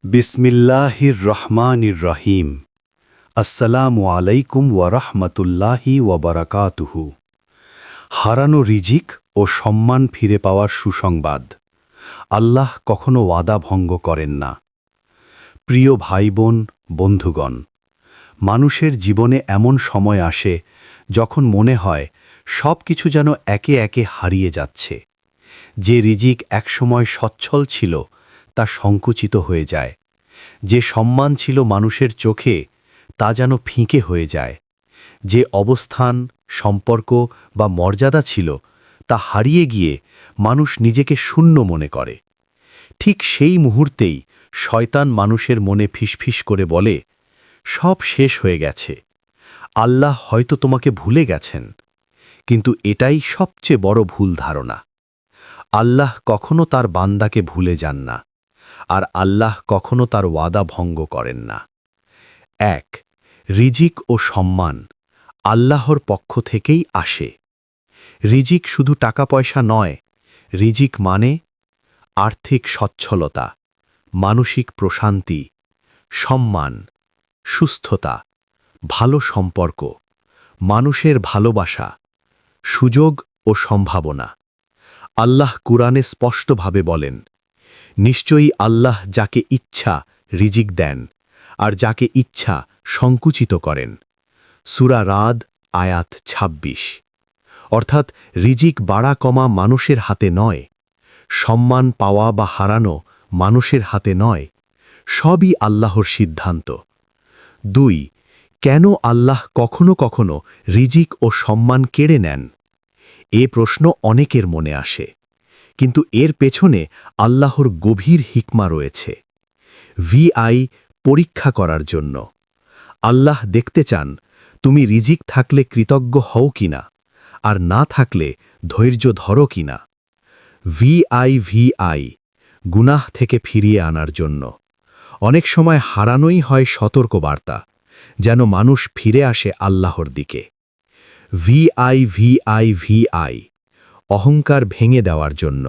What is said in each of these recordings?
বিসমিল্লাহির রহমানির রহিম। আসসালামু আলাইকুম ওয়া রাহমাতুল্লাহি ওয়া বারাকাতুহু। হারানো রিজিক ও সম্মান ফিরে পাওয়ার সুসংবাদ। আল্লাহ কখনো ওয়াদা ভঙ্গ করেন না। প্রিয় ভাই বোন, বন্ধুগণ, মানুষের জীবনে এমন সময় আসে যখন মনে হয় সব কিছু যেন একে একে হারিয়ে যাচ্ছে। যে রিজিক একসময় সচ্ছল ছিল তা সংকুচিত হয়ে যায়। যে সম্মান ছিল মানুষের চোখে তা যেন ফিকে হয়ে যায়। যে অবস্থান, সম্পর্ক বা মর্যাদা ছিল তা হারিয়ে গিয়ে মানুষ নিজেকে শূন্য মনে করে। ঠিক সেই মুহূর্তেই শয়তান মানুষের মনে ফিসফিস করে বলে, সব শেষ হয়ে গেছে, আল্লাহ হয়তো তোমাকে ভুলে গেছেন। কিন্তু এটাই সবচেয়ে বড় ভুল ধারণা। আল্লাহ কখনো তার বান্দাকে ভুলে যান না, আর আল্লাহ কখনো তার ওয়াদা ভঙ্গ করেন না। ১. রিজিক ও সম্মান আল্লাহর পক্ষ থেকেই আসে। রিজিক শুধু টাকা পয়সা নয়। রিজিক মানে আর্থিক সচ্ছলতা, মানসিক প্রশান্তি, সম্মান, সুস্থতা, ভালো সম্পর্ক, মানুষের ভালোবাসা, সুযোগ ও সম্ভাবনা। আল্লাহ কুরআনে স্পষ্টভাবে বলেন, নিশ্চয়ই আল্লাহ যাকে ইচ্ছা রিজিক দেন আর যাকে ইচ্ছা সংকুচিত করেন। সূরা রাদ আয়াত ২৬। অর্থাৎ রিজিক বাড়া কমা মানুষের হাতে নয়, সম্মান পাওয়া বা হারানো মানুষের হাতে নয়, সবই আল্লাহর সিদ্ধান্ত। ২. কেন আল্লাহ কখনো কখনো রিজিক ও সম্মান কেড়ে নেন? এ প্রশ্ন অনেকের মনে আসে, কিন্তু এর পেছনে আল্লাহর গভীর হিকমা রয়েছে। পরীক্ষা করার জন্য। আল্লাহ দেখতে চান তুমি রিজিক থাকলে কৃতজ্ঞ হও কিনা, আর না থাকলে ধৈর্য ধরো কিনা। গুনাহ থেকে ফিরিয়ে আনার জন্য। অনেক সময় হারানোই হয় সতর্কবার্তা, যেন মানুষ ফিরে আসে আল্লাহর দিকে। অহংকার ভেঙে দেওয়ার জন্য।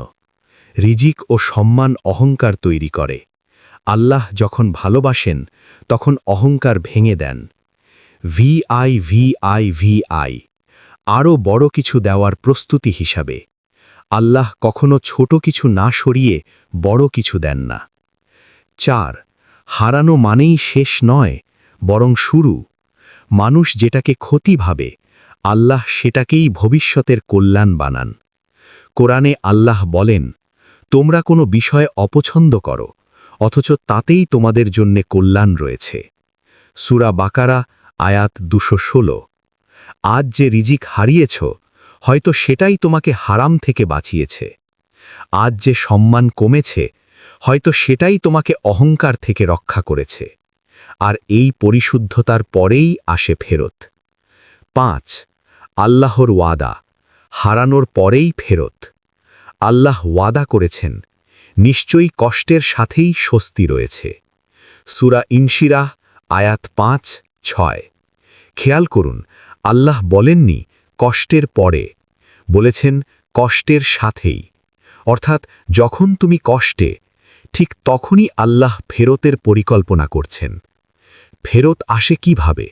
রিজিক ও সম্মান অহংকার তৈরি করে। আল্লাহ যখন ভালোবাসেন তখন অহংকার ভেঙে দেন। আরও বড় কিছু দেওয়ার প্রস্তুতি হিসাবে। আল্লাহ কখনো ছোট কিছু না সরিয়ে বড় কিছু দেন না। ৪. হারানো মানেই শেষ নয়, বরং শুরু। মানুষ যেটাকে ক্ষতি ভাবে, আল্লাহ সেটাকেই ভবিষ্যতের কল্যাণ বানান। কোরআনে আল্লাহ বলেন, তোমরা কোনো বিষয় অপছন্দ করো, অথচ তাতেই তোমাদের জন্যে কল্যাণ রয়েছে। সূরা বাকারা আয়াত ২১৬। আজ যে রিজিক হারিয়েছ, হয়তো সেটাই তোমাকে হারাম থেকে বাঁচিয়েছে। আজ যে সম্মান কমেছে, হয়তো সেটাই তোমাকে অহংকার থেকে রক্ষা করেছে। আর এই পরিশুদ্ধতার পরেই আসে ফেরত। ৫. আল্লাহর ওয়াদা হারানোর পরেই ফেরত। আল্লাহ ওয়াদা করেছেন, নিশ্চয়ই কষ্টের সাথেই স্বস্তি রয়েছে। সূরা ইনশিরাহ আয়াত ৫-৬। খেয়াল করুন, আল্লাহ বলেননি কষ্টের পরে, বলেছেন কষ্টের সাথেই। অর্থাৎ যখন তুমি কষ্টে, ঠিক তখনই আল্লাহ ফেরতের পরিকল্পনা করছেন। ফেরত আসে কিভাবে?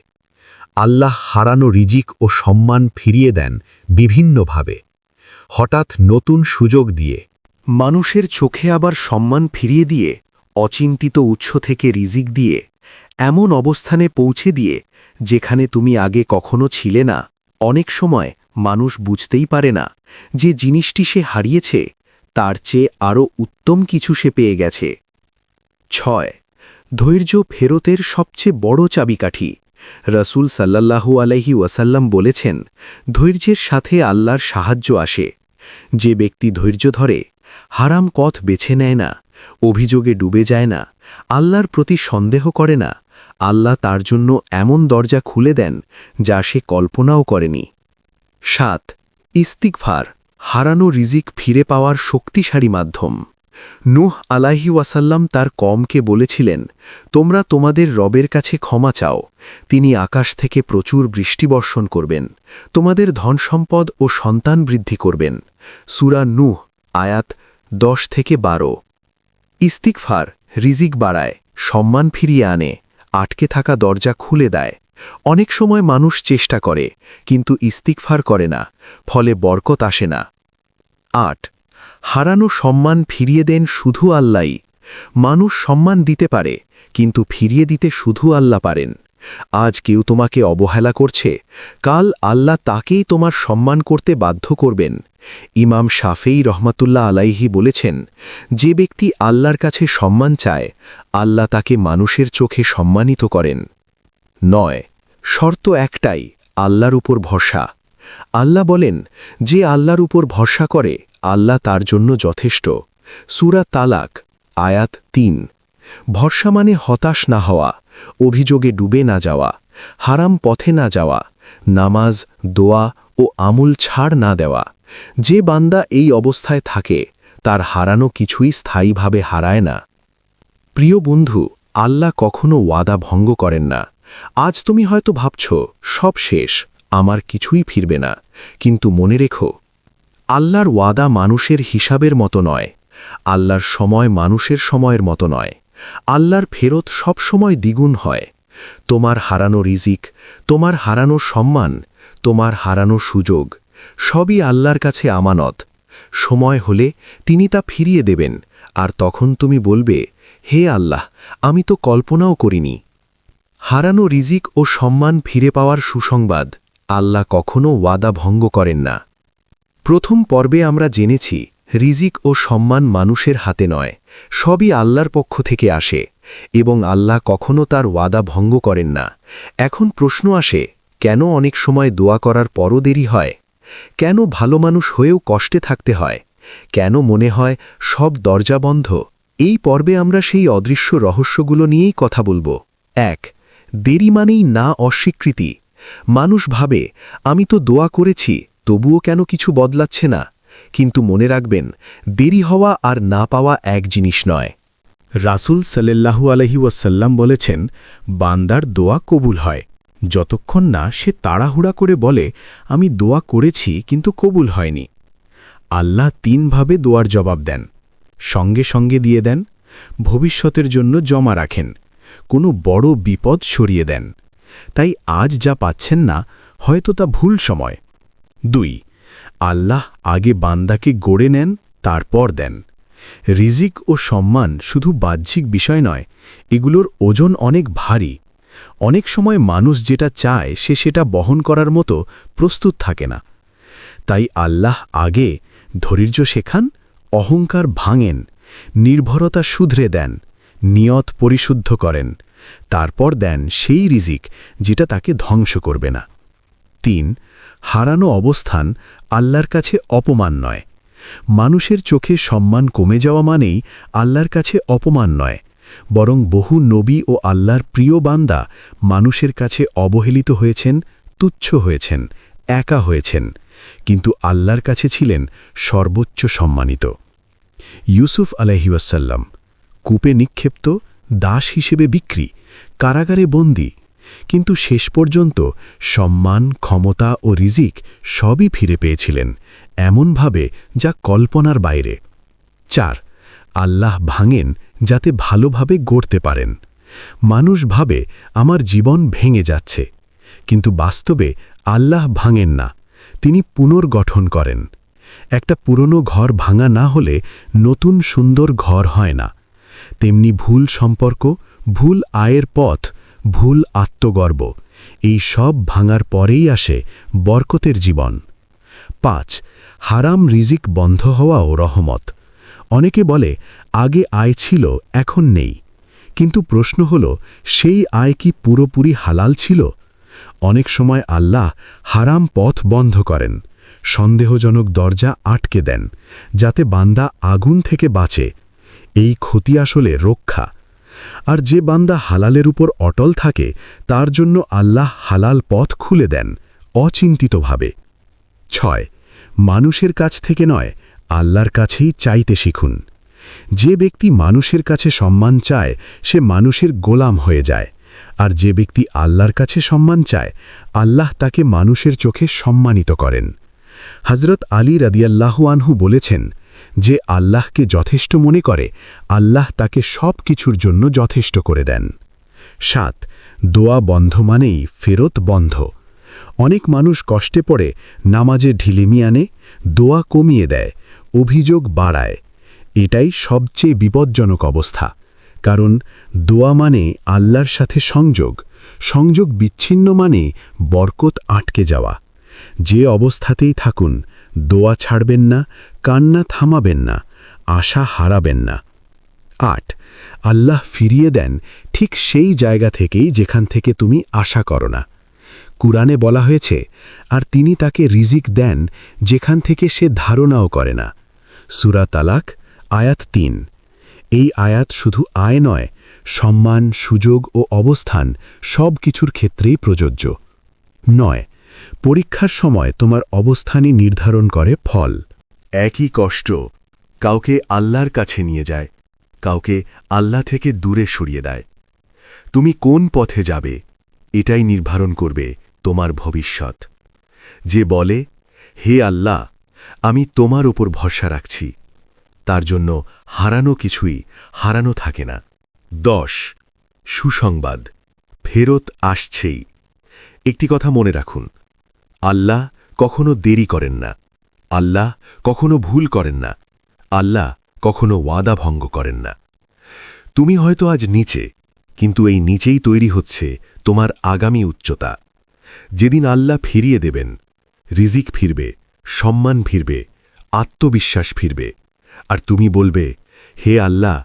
আল্লাহ হারানো রিজিক ও সম্মান ফিরিয়ে দেন বিভিন্নভাবে। হঠাৎ নতুন সুযোগ দিয়ে, মানুষের চোখে আবার সম্মান ফিরিয়ে দিয়ে, অচিন্তিত উৎস থেকে রিজিক দিয়ে, এমন অবস্থানে পৌঁছে দিয়ে যেখানে তুমি আগে কখনো ছিলে না। অনেক সময় মানুষ বুঝতেই পারে না যে জিনিসটি সে হারিয়েছে তার চেয়ে আরও উত্তম কিছু সে পেয়ে গেছে। ৬. ধৈর্য ফেরতের সবচেয়ে বড় চাবিকাঠি। রাসূল সাল্লাল্লাহু আলাইহি ওয়াসাল্লাম বলেছেন, ধৈর্যের সাথে আল্লাহর সাহায্য আসে। যে ব্যক্তি ধৈর্য ধরে, হারাম পথ বেছে নেয় না, অভিযোগে ডুবে যায় না, আল্লাহর প্রতি সন্দেহ করে না, আল্লাহ তার জন্য এমন দরজা খুলে দেন যা সে কল্পনাও করেনি। ৭. ইস্তিগফার হারানো রিজিক ফিরে পাওয়ার শক্তিশালী মাধ্যম। নূহ আলাইহি ওয়াসাল্লাম তার কওমকে বলেছিলেন, তোমরা তোমাদের রবের কাছে ক্ষমা চাও, তিনি আকাশ থেকে প্রচুর বৃষ্টি বর্ষণ করবেন, তোমাদের ধনসম্পদ ও সন্তান বৃদ্ধি করবেন। সূরা নূহ আয়াত ১০-১২। ইস্তিগফার রিজিক বাড়ায়, সম্মান ফিরিয়ে আনে, আটকে থাকা দরজা খুলে দেয়। অনেক সময় মানুষ চেষ্টা করে, কিন্তু ইস্তিগফার করে না, ফলে বরকত আসে না। ৮ হারানো সম্মান ফিরিয়ে দেন শুধু আল্লাহই। মানুষ সম্মান দিতে পারে, কিন্তু ফিরিয়ে দিতে শুধু আল্লাহ পারেন। আজ কেউ তোমাকে অবহেলা করছে, কাল আল্লাহ তাকেই তোমার সম্মান করতে বাধ্য করবেন। ইমাম শাফেঈ রহমাতুল্লাহ আলাইহি বলেছেন, যে ব্যক্তি আল্লাহর কাছে সম্মান চায়, আল্লাহ তাকে মানুষের চোখে সম্মানিত করেন। ৯ শর্ত একটাই, আল্লাহর উপর ভরসা। আল্লাহ বলেন, যে আল্লাহর উপর ভরসা করে আল্লাহ তার জন্য যথেষ্ট। সূরা তালাক আয়াত ৩। ভরসা মানে হতাশ না হওয়া, অভিযোগে ডুবে না যাওয়া, হারাম পথে না যাওয়া, নামাজ, দোয়া ও আমল ছাড় না দেওয়া। যে বান্দা এই অবস্থায় থাকে, তার হারানো কিছুই স্থায়ীভাবে হারায় না। প্রিয় বন্ধু, আল্লাহ কখনো ওয়াদা ভঙ্গ করেন না। আজ তুমি হয়তো ভাবছ, সব শেষ, আমার কিছুই ফিরবে না, কিন্তু মনে রেখো, আল্লাহর ওয়াদা মানুষের হিসাবের মতো নয়, আল্লাহর সময় মানুষের সময়ের মতো নয়। আল্লাহর ফেরত সব সময় দ্বিগুণ হয়। তোমার হারানো রিজিক, তোমার হারানো সম্মান, তোমার হারানো সুযোগ, সবই আল্লাহর কাছে আমানত। সময় হলে তিনি তা ফিরিয়ে দেবেন, আর তখন তুমি বলবে, হে আল্লাহ, আমি তো কল্পনাও করিনি। হারানো রিজিক ও সম্মান ফিরে পাওয়ার সুসংবাদ, আল্লাহ কখনো ওয়াদা ভঙ্গ করেন না। প্রথম পর্বে আমরা জেনেছি, রিজিক ও সম্মান মানুষের হাতে নয়, সবই আল্লাহর পক্ষ থেকে আসে, এবং আল্লাহ কখনো তার ওয়াদা ভঙ্গ করেন না। এখন প্রশ্ন আসে, কেন অনেক সময় দোয়া করার পরও দেরি হয়? কেন ভালো মানুষ হয়েও কষ্টে থাকতে হয়? কেন মনে হয় সব দরজা বন্ধ? এই পর্বে আমরা সেই অদৃশ্য রহস্যগুলো নিয়েই কথা বলবো। ১ দেরি মানেই না অস্বীকৃতি। মানুষ ভাবে, আমি তো দোয়া করেছি, তবুও কেন কিছু বদলাচ্ছে না? কিন্তু মনে রাখবেন, দেরি হওয়া আর না পাওয়া এক জিনিস নয়। রাসূল সাল্লাল্লাহু আলাইহি ওয়াসাল্লাম বলেছেন, বান্দার দোয়া কবুল হয় যতক্ষণ না সে তাড়াহুড়া করে বলে, আমি দোয়া করেছি কিন্তু কবুল হয়নি। আল্লাহ তিনভাবে দোয়ার জবাব দেন। সঙ্গে সঙ্গে দিয়ে দেন, ভবিষ্যতের জন্য জমা রাখেন, কোনো বড় বিপদ সরিয়ে দেন। তাই আজ যা পাচ্ছেন না, হয়তো তা ভুল সময়। ২ আল্লাহ আগে বান্দাকে গড়ে নেন, তারপর দেন। রিজিক ও সম্মান শুধু বাহ্যিক বিষয় নয়, এগুলোর ওজন অনেক ভারী। অনেক সময় মানুষ যেটা চায় সে সেটা বহন করার মতো প্রস্তুত থাকে না। তাই আল্লাহ আগে ধৈর্য শেখান, অহংকার ভাঙেন, নির্ভরতা শুধরে দেন, নিয়ত পরিশুদ্ধ করেন, তারপর দেন সেই রিজিক যেটা তাকে ধ্বংস করবে না। ৩ হারানো অবস্থান আল্লাহর কাছে অপমান নয়। মানুষের চোখে সম্মান কমে যাওয়া মানেই আল্লাহর কাছে অপমান নয়, বরং বহু নবী ও আল্লাহর প্রিয় বান্দা মানুষের কাছে অবহেলিত হয়েছেন, তুচ্ছ হয়েছেন, একা হয়েছেন, কিন্তু আল্লাহর কাছে ছিলেন সর্বোচ্চ সম্মানিত। ইউসুফ আলাইহিওয়াসাল্লাম কূপে নিক্ষেপ্ত, দাস হিসেবে বিক্রি, কারাগারে বন্দী, কিন্তু শেষ পর্যন্ত সম্মান, ক্ষমতা ও রিজিক সবই ফিরে পেয়েছিলেন, এমনভাবে যা কল্পনার বাইরে। ৪ আল্লাহ ভাঙেন যাতে ভালোভাবে গড়তে পারেন। মানুষ ভাবে, আমার জীবন ভেঙে যাচ্ছে, কিন্তু বাস্তবে আল্লাহ ভাঙেন না, তিনি পুনর্গঠন করেন। একটা পুরনো ঘর ভাঙা না হলে নতুন সুন্দর ঘর হয় না। তেমনি ভুল সম্পর্ক, ভুল আয়ের পথ, ভুল আত্মগর্ব, এই সব ভাঙার পরেই আসে বরকতের জীবন। ৫ হারাম রিজিক বন্ধ হওয়াও রহমত। অনেকে বলে, আগে আয় ছিল, এখন নেই, কিন্তু প্রশ্ন হল, সেই আয় কি পুরোপুরি হালাল ছিল? অনেক সময় আল্লাহ হারাম পথ বন্ধ করেন, সন্দেহজনক দরজা আটকে দেন, যাতে বান্দা আগুন থেকে বাঁচে। এই ক্ষতি আসলে রক্ষা। আর যে বান্দা হালালের উপর অটল থাকে, তার জন্য আল্লাহ হালাল পথ খুলে দেন, অচিন্তিতভাবে। ৬ মানুষের কাছ থেকে নয়, আল্লাহর কাছেই চাইতে শিখুন। যে ব্যক্তি মানুষের কাছে সম্মান চায়, সে মানুষের গোলাম হয়ে যায়, আর যে ব্যক্তি আল্লাহর কাছে সম্মান চায়, আল্লাহ তাকে মানুষের চোখে সম্মানিত করেন। হযরত আলী রাদিয়াল্লাহু আনহু বলেছেন, যে আল্লাহকে যথেষ্ট মনে করে আল্লাহ তাকে সব কিছুর জন্য যথেষ্ট করে দেন। 7 দোয়া বন্ধ মানেই ফেরত বন্ধ। অনেক মানুষ কষ্টে পড়ে নামাজে ঢিলেমি আনে, দোয়া কমিয়ে দেয়, অভিযোগ বাড়ায়। এটাই সবচেয়ে বিপজ্জনক অবস্থা, কারণ দোয়া মানে আল্লাহর সাথে সংযোগ, সংযোগ বিচ্ছিন্ন মানে বরকত আটকে যাওয়া। যে অবস্থাতেই থাকুন, দোয়া ছাড়বেন না, কান্না থামাবেন না, আশা হারাবেন না। 8 আল্লাহ ফিরিয়ে দেন ঠিক সেই জায়গা থেকেই যেখান থেকে তুমি আশা করো না। কুরআনে বলা হয়েছে, আর তিনি তাকে রিজিক দেন যেখান থেকে সে ধারণাও করে না। সূরা তালাক আয়াত 3। এই আয়াত শুধু আয় নয়, সম্মান, সুযোগ ও অবস্থান সব কিছুর ক্ষেত্রেই প্রযোজ্য। 9 পরীক্ষার সময় তোমার অবস্থানই নির্ধারণ করে ফল। একই কষ্ট কাউকে আল্লাহর কাছে নিয়ে যায়, কাউকে আল্লাহ থেকে দূরে সরিয়ে দেয়। তুমি কোন পথে যাবে এটাই নির্ধারণ করবে তোমার ভবিষ্যৎ। যে বলে, হে আল্লাহ, আমি তোমার ওপর ভরসা রাখছি, তার জন্য হারানো কিছুই হারানো থাকে না। 10 সুসংবাদ ফেরত আসছেই। একটি কথা মনে রাখুন, আল্লাহ কখনো দেরি করেন না, আল্লাহ কখনো ভুল করেন না, আল্লাহ কখনো ওয়াদা ভঙ্গ করেন না। তুমি হয়তো আজ নিচে, কিন্তু এই নিচেই তৈরি হচ্ছে তোমার আগামী উচ্চতা। যেদিন আল্লাহ ফিরিয়ে দেবেন, রিজিক ফিরবে, সম্মান ফিরবে, আত্মবিশ্বাস ফিরবে, আর তুমি বলবে, হে আল্লাহ,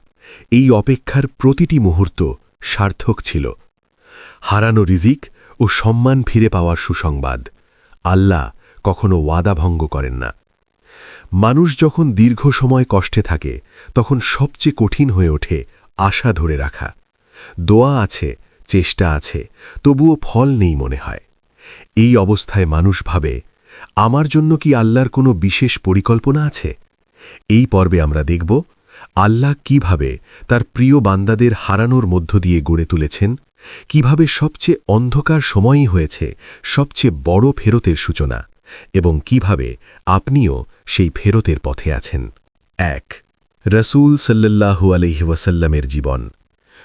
এই অপেক্ষার প্রতিটি মুহূর্ত সার্থক ছিল। হারানো রিজিক ও সম্মান ফিরে পাওয়ার সুসংবাদ। আল্লাহ কখনো ওয়াদা ভঙ্গ করেন না। মানুষ যখন দীর্ঘ সময় কষ্টে থাকে, তখন সবচেয়ে কঠিন হয়ে ওঠে আশা ধরে রাখা। দোয়া আছে, চেষ্টা আছে, তবুও ফল নেই মনে হয়। এই অবস্থায় মানুষ ভাবে, আমার জন্য কি আল্লাহর কোনো বিশেষ পরিকল্পনা আছে? এই পর্বে আমরা দেখব আল্লাহ কিভাবে তার প্রিয় বান্দাদের হারানোর মধ্য দিয়ে গড়ে তুলেছেন, কিভাবে সবচেয়ে অন্ধকার সময়ই হয়েছে সবচেয়ে বড় ফেরতের সূচনা, এবং কিভাবে আপনিও সেই ফেরতের পথে আছেন। 1 রাসূল সাল্লাল্লাহু আলাইহি ওয়াসাল্লামের জীবন।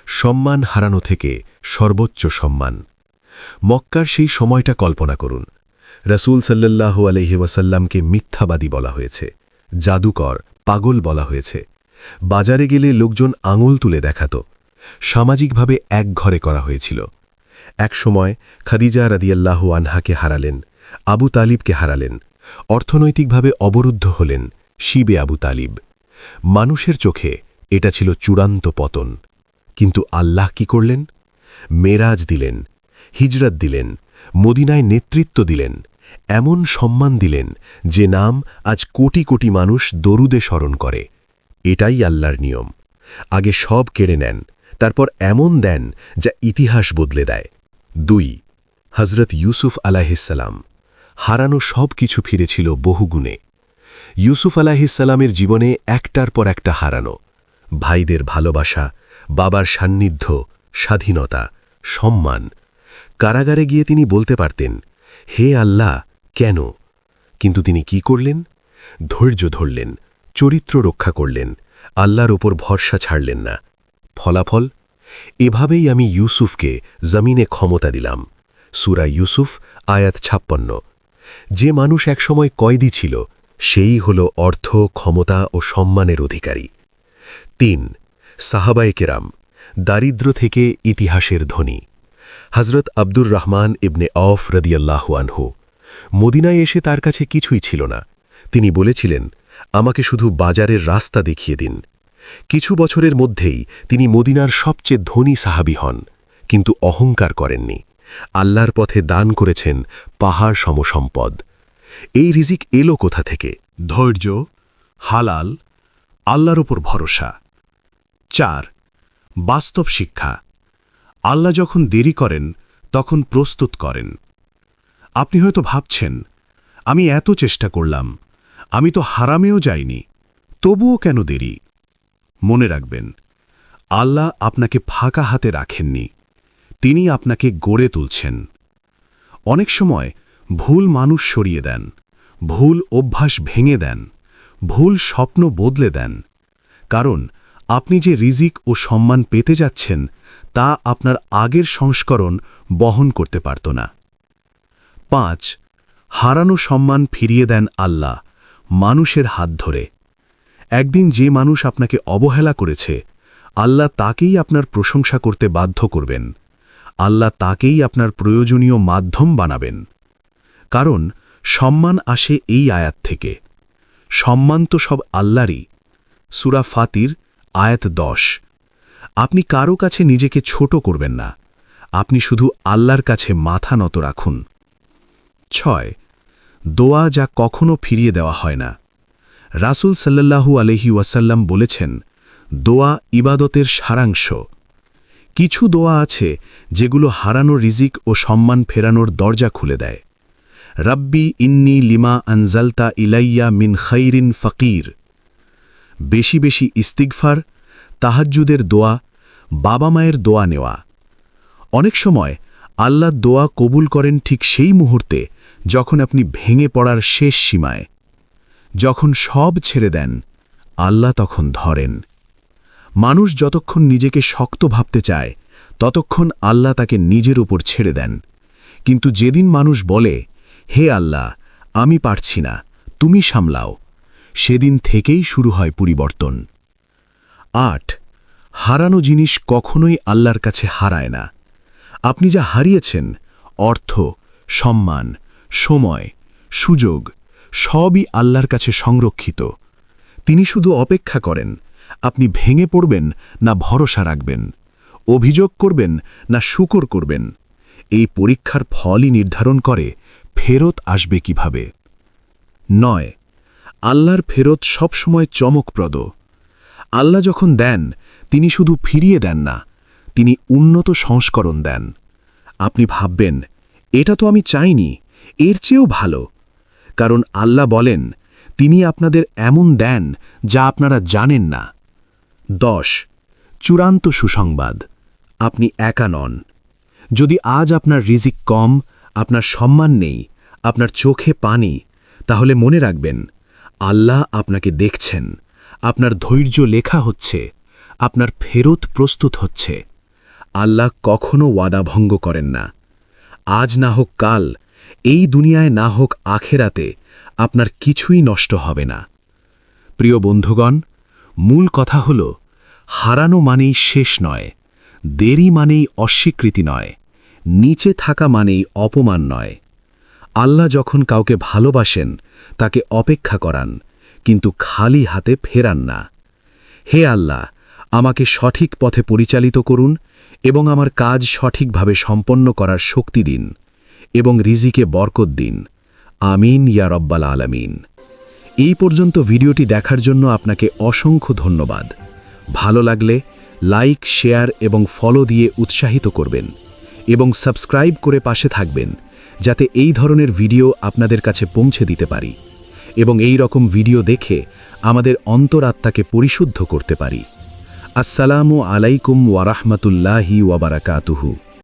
সম্মান হারানো থেকে সর্বোচ্চ সম্মান। মক্কার সেই সময়টা কল্পনা করুন। রাসূল সাল্লাল্লাহু আলাইহি ওয়াসাল্লামকে মিথ্যাবাদী বলা হয়েছে, জাদুকর, পাগল বলা হয়েছে। বাজারে গেলে লোকজন আঙুল তুলে দেখাত। সামাজিকভাবে একঘরে করা হয়েছিল। এক সময় খাদিজা রাদিয়াল্লাহু আনহাকে হারালেন, আবু তালিবকে হারালেন, অর্থনৈতিকভাবে অবরুদ্ধ হলেন শিবে আবু তালিব। মানুষের চোখে এটা ছিল চূড়ান্ত পতন। কিন্তু আল্লাহ কি করলেন? মেরাজ দিলেন, হিজরত দিলেন, মদিনায় নেতৃত্ব দিলেন, এমন সম্মান দিলেন যে নাম আজ কোটি কোটি মানুষ দরুদে স্মরণ করে। এটাই আল্লাহর নিয়ম। আগে সব কেড়ে নেন, তারপর এমন দেন যা ইতিহাস বদলে দেয়। 2 হযরত ইউসুফ আলাইহিসসালাম। হারানো সব কিছু ফিরেছিল বহুগুণে। ইউসুফ আলাইহিসসালামের জীবনে একটার পর একটা হারানো। ভাইদের ভালোবাসা, বাবার সান্নিধ্য, স্বাধীনতা, সম্মান। কারাগারে গিয়ে তিনি বলতে পারতেন, হে আল্লাহ, কেন? কিন্তু তিনি কি করলেন? ধৈর্য ধরলেন, চরিত্র রক্ষা করলেন, আল্লাহর ওপর ভরসা ছাড়লেন না। ফলাফল? এভাবেই আমি ইউসুফকে জমিনে ক্ষমতা দিলাম। সূরা ইউসুফ আয়াত 56। যে মানুষ একসময় কয়েদি ছিল, সেই হল অর্থ, ক্ষমতা ও সম্মানের অধিকারী। 3 সাহাবায়ে কেরাম। দারিদ্র থেকে ইতিহাসের ধনী। হযরত আব্দুর রহমান ইবনে আওফ রাদিয়াল্লাহু আনহু। মদিনায় এসে তার কাছে কিছুই ছিল না। তিনি বলেছিলেন, আমাকে শুধু বাজারের রাস্তা দেখিয়ে দিন। কিছু বছরের মধ্যেই তিনি মদিনার সবচেয়ে ধনী সাহাবী হন, কিন্তু অহংকার করেননি। আল্লাহর পথে দান করেছেন পাহাড় সমসম্পদ। এই রিজিক এলো কোথা থেকে? ধৈর্য, হালাল, আল্লাহর ওপর ভরসা। 4 বাস্তব শিক্ষা। আল্লাহ যখন দেরি করেন, তখন প্রস্তুত করেন। আপনি হয়তো ভাবছেন, আমি এত চেষ্টা করলাম, আমি তো হারামেও যাইনি, তবুও কেন দেরি? মনে রাখবেন, আল্লাহ আপনাকে ফাঁকা হাতে রাখেননি, তিনি আপনাকে গড়ে তুলছেন। অনেক সময় ভুল মানুষ সরিয়ে দেন, ভুল অভ্যাস ভেঙে দেন, ভুল স্বপ্ন বদলে দেন, কারণ আপনি যে রিজিক ও সম্মান পেতে যাচ্ছেন তা আপনার আগের সংস্করণ বহন করতে পারত না। 5. হারানো সম্মান ফিরিয়ে দেন আল্লাহ, মানুষের হাত ধরে। একদিন যে মানুষ আপনাকে অবহেলা করেছে, আল্লাহ তাকেই আপনার প্রশংসা করতে বাধ্য করবেন। আল্লাহ তাকেই আপনার প্রয়োজনীয় মাধ্যম বানাবেন। কারণ সম্মান আসে এই আয়াত থেকে। সম্মান তো সব আল্লাহরই। সূরা ফাতির আয়াত 10। আপনি কারো কাছে নিজেকে ছোট করবেন না, আপনি শুধু আল্লাহর কাছে মাথা নত রাখুন। 6. দোয়া যা কখনো ফিরিয়ে দেওয়া হয় না। রাসূল সাল্লাল্লাহু আলাইহি ওয়াসাল্লাম বলেছেন, দোয়া ইবাদতের সারাংশ। কিছু দোয়া আছে যেগুলো হারানো রিজিক ও সম্মান ফেরানোর দরজা খুলে দেয়। রাব্বি ইন্নী লিমা আনজালতা ইলাইয়া মিন খাইরিন ফকির। বেশি বেশি ইস্তিগফার, তাহাজ্জুদের দোয়া, বাবা মায়ের দোয়া নেওয়া। অনেক সময় আল্লাহ দোয়া কবুল করেন ঠিক সেই মুহূর্তে যখন আপনি ভেঙে পড়ার শেষ সীমায়। যখন সব ছেড়ে দেন, আল্লাহ তখন ধরেন। মানুষ যতক্ষণ নিজেকে শক্ত ভাবতে চায় ততক্ষণ আল্লাহ তাকে নিজের উপর ছেড়ে দেন। কিন্তু যেদিন মানুষ বলে, হে আল্লাহ, আমি পারছি না, তুমি সামলাও, সেদিন থেকেই শুরু হয় পরিবর্তন। 8. হারানো জিনিস কখনোই আল্লাহর কাছে হারায় না। আপনি যা হারিয়েছেন, অর্থ, সম্মান, সময়, সুযোগ, সবই আল্লাহর কাছে সংরক্ষিত। তিনি শুধু অপেক্ষা করেন আপনি ভেঙে পড়বেন না ভরসা রাখবেন, অভিযোগ করবেন না শুকর করবেন। এই পরীক্ষার ফলই নির্ধারণ করে ফেরত আসবে কিভাবে। 9. আল্লাহর ফেরত সবসময় চমকপ্রদ। আল্লাহ যখন দেন, তিনি শুধু ফিরিয়ে দেন না, তিনি উন্নত সংস্করণ দেন। আপনি ভাববেন, এটা তো আমি চাইনি, এর চেয়েও ভালো। কারণ আল্লাহ বলেন, তিনি আপনাদের এমন দেন যা আপনারা জানেন না। 10. চূড়ান্ত সুসংবাদ, আপনি একা নন। যদি আজ আপনার রিজিক কম, আপনার সম্মান নেই, আপনার চোখে পানি, তাহলে মনে রাখবেন, আল্লাহ আপনাকে দেখছেন, আপনার ধৈর্য লেখা হচ্ছে, আপনার ফেরত প্রস্তুত হচ্ছে। আল্লাহ কখনো ওয়াদা ভঙ্গ করেন না। আজ না হোক কাল, এই দুনিয়ায় না হোক আখেরাতে, আপনার কিছুই নষ্ট হবে না। প্রিয় বন্ধুগণ, মূল কথা হল, হারানো মানেই শেষ নয়, দেরি মানেই অস্বীকৃতি নয়, নিচে থাকা মানেই অপমান নয়। আল্লাহ যখন কাউকে ভালোবাসেন তাকে অপেক্ষা করান, কিন্তু খালি হাতে ফেরান না। হে আল্লাহ, আমাকে সঠিক পথে পরিচালিত করুন এবং আমার কাজ সঠিকভাবে সম্পন্ন করার শক্তি দিন এবং রিজিকে বরকত দিন। আমিন ইয়া রব্বাল আলামিন। এই পর্যন্ত ভিডিওটি দেখার জন্য আপনাকে অসংখ্য ধন্যবাদ। ভালো লাগলে লাইক, শেয়ার এবং ফলো দিয়ে উৎসাহিত করবেন এবং সাবস্ক্রাইব করে পাশে থাকবেন, যাতে এই ধরনের ভিডিও আপনাদের কাছে পৌঁছে দিতে পারি এবং এই রকম ভিডিও দেখে আমাদের অন্তরাত্মাকে পরিশুদ্ধ করতে পারি। আসসালামু আলাইকুম ওয়া রাহমাতুল্লাহি ওয়া বারাকাতুহু।